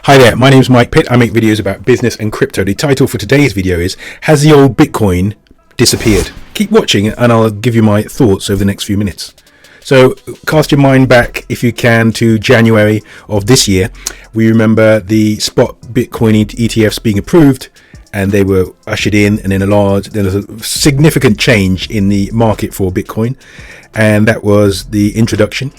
Hi there, my name is Mike Pitt. I make videos about business and crypto. The title for today's video is, has the old Bitcoin disappeared? Keep watching and I'll give you my thoughts over the next few minutes. So cast your mind back, if you can, to January of this year. We remember the spot Bitcoin ETFs being approved, and they were ushered in, and then there was a significant change in the market for Bitcoin, and that was the introduction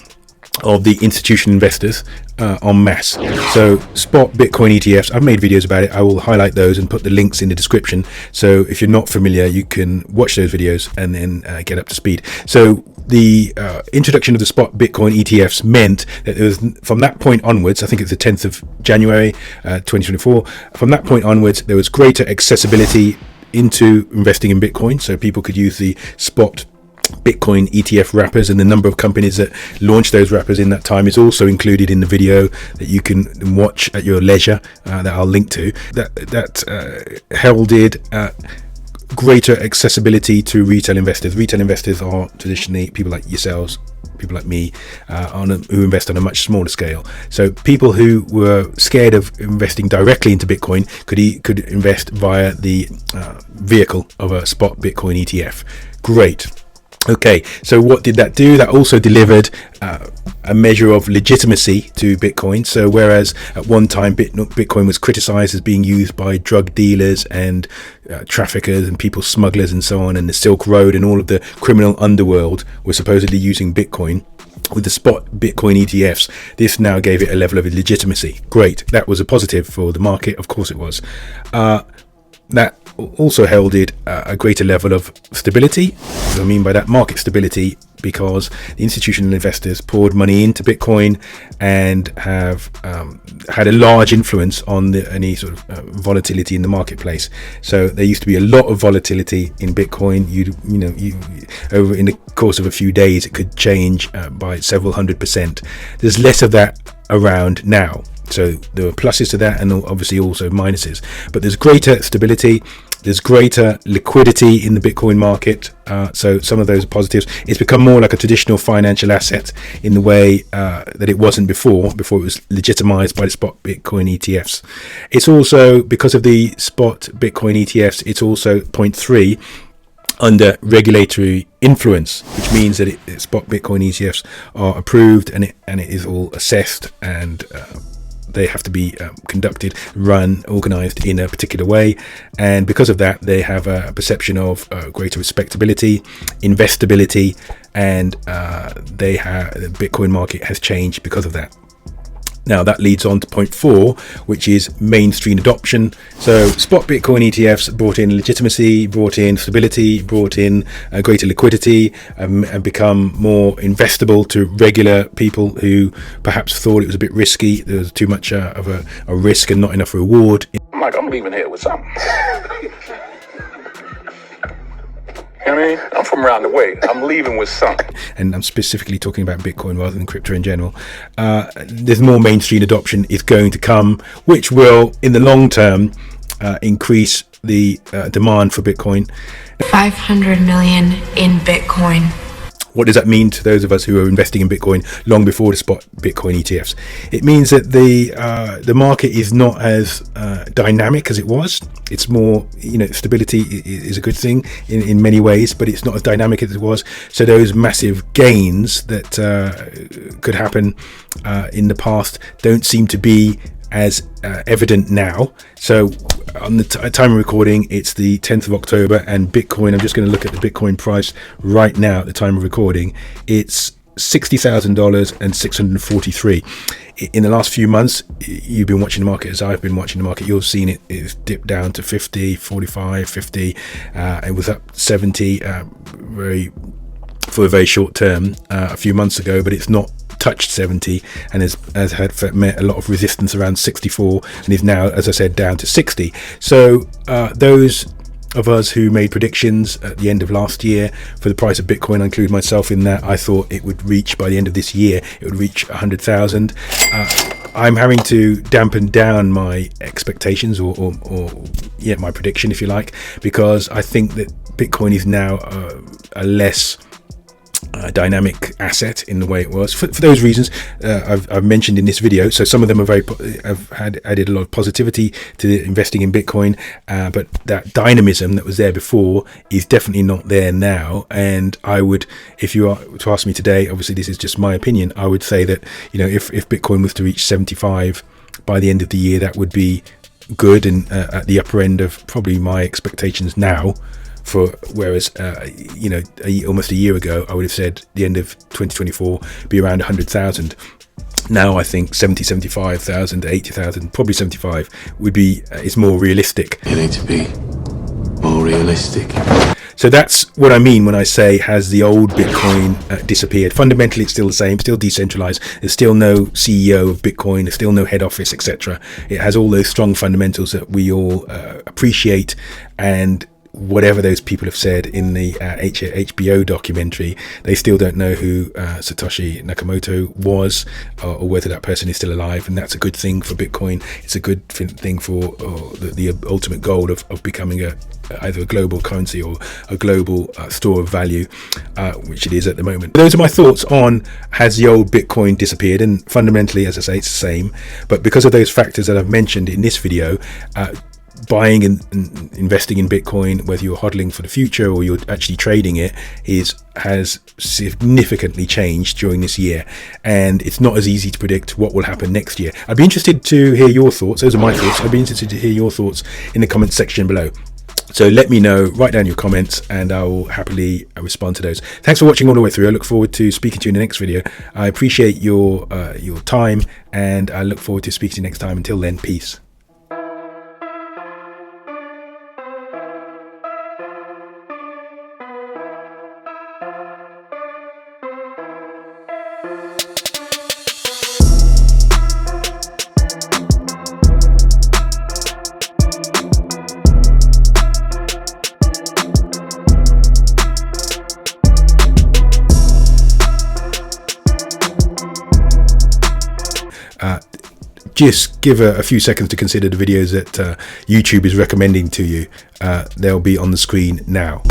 of the institutional investors en masse. So spot Bitcoin ETFs, I've made videos about it. I will highlight those and put the links in the description, so if you're not familiar you can watch those videos and then get up to speed. So the introduction of the spot Bitcoin ETFs meant that there was, from that point onwards, I think it's the 10th of January 2024, from that point onwards there was greater accessibility into investing in Bitcoin, so people could use the spot Bitcoin ETF wrappers, and the number of companies that launched those wrappers in that time is also included in the video that you can watch at your leisure, that I'll link to. That heralded greater accessibility to retail investors. Retail investors are traditionally people like yourselves, people like me, who invest on a much smaller scale. So people who were scared of investing directly into Bitcoin could invest via the vehicle of a spot Bitcoin ETF. Great. Okay, so what did that do? That also delivered a measure of legitimacy to Bitcoin. So whereas at one time Bitcoin was criticized as being used by drug dealers and traffickers and people smugglers and so on, and the Silk Road and all of the criminal underworld were supposedly using Bitcoin, with the spot Bitcoin ETFs, this now gave it a level of legitimacy. Great, that was a positive for the market, of course it was. That also heralded a greater level of stability. What I mean by that, market stability, because the institutional investors poured money into Bitcoin and have had a large influence on any sort of volatility in the marketplace. So there used to be a lot of volatility in Bitcoin. Over in the course of a few days it could change by several 100%. There's less of that around now. So there were pluses to that and obviously also minuses, but there's greater stability, there's greater liquidity in the Bitcoin market. So some of those are positives. It's become more like a traditional financial asset in the way that it wasn't before it was legitimized by the spot Bitcoin ETFs. It's also, because of the spot Bitcoin ETFs, it's also point 3 under regulatory influence, which means that spot Bitcoin ETFs are approved and it is all assessed, and they have to be conducted, run, organized in a particular way, and because of that they have a perception of greater respectability, investability, and the Bitcoin market has changed because of that. Now that leads on to point 4, which is mainstream adoption. So spot Bitcoin ETFs brought in legitimacy, brought in stability, brought in greater liquidity, and become more investable to regular people who perhaps thought it was a bit risky. There was too much of a risk and not enough reward. Mike, I'm leaving here with something. I mean, I'm from around the way. I'm leaving with something. And I'm specifically talking about Bitcoin rather than crypto in general. There's more mainstream adoption is going to come, which will, in the long term, increase the demand for Bitcoin. 500 million in Bitcoin. What does that mean to those of us who are investing in Bitcoin long before the spot Bitcoin ETFs? It means that the market is not as dynamic as it was. It's more, stability is a good thing in many ways, but it's not as dynamic as it was. So those massive gains that could happen in the past don't seem to be as evident now. So on the time of recording, it's the 10th of October, and Bitcoin, I'm just going to look at the Bitcoin price right now at the time of recording. It's $60,000 and 643. In the last few months, you've been watching the market as I've been watching the market. You've seen it's dipped down to 50, 45, 50. It was up 70 for a very short term a few months ago, but it's not touched 70 and has had met a lot of resistance around 64 and is now, as I said, down to 60. So those of us who made predictions at the end of last year for the price of Bitcoin, I include myself in that, I thought it would reach, by the end of this year, it would reach 100,000. I'm having to dampen down my expectations or my prediction, if you like, because I think that Bitcoin is now a less dynamic asset in the way it was. For those reasons I've mentioned in this video. So some of them have added a lot of positivity to investing in Bitcoin, but that dynamism that was there before is definitely not there now. And I would, if you are to ask me today, obviously this is just my opinion, I would say that, you know, if Bitcoin was to reach 75 by the end of the year, that would be good and at the upper end of probably my expectations now. Whereas you know, almost a year ago I would have said the end of 2024 be around 100,000. Now I think 75,000 to 80,000, probably 75 would be is more realistic. You need to be more realistic. So that's what I mean when I say, has the old Bitcoin disappeared? Fundamentally, it's still the same, still decentralized. There's still no CEO of Bitcoin. There's still no head office, etc. It has all those strong fundamentals that we all appreciate. And whatever those people have said in the HBO documentary, they still don't know who Satoshi Nakamoto was, or whether that person is still alive. And that's a good thing for Bitcoin. It's a good thing for the ultimate goal of becoming either a global currency or a global store of value, which it is at the moment. Those are my thoughts on, has the old Bitcoin disappeared? And fundamentally, as I say, it's the same. But because of those factors that I've mentioned in this video, buying and investing in Bitcoin, whether you're hodling for the future or you're actually trading it, has significantly changed during this year, and it's not as easy to predict what will happen next year. I'd be interested to hear your thoughts. Those are my thoughts. I'd be interested to hear your thoughts in the comments section below. So let me know, write down your comments, and I will happily respond to those. Thanks for watching all the way through. I look forward to speaking to you in the next video. I appreciate your time, and I look forward to speaking to you next time. Until then, peace. Just give a few seconds to consider the videos that YouTube is recommending to you. They'll be on the screen now.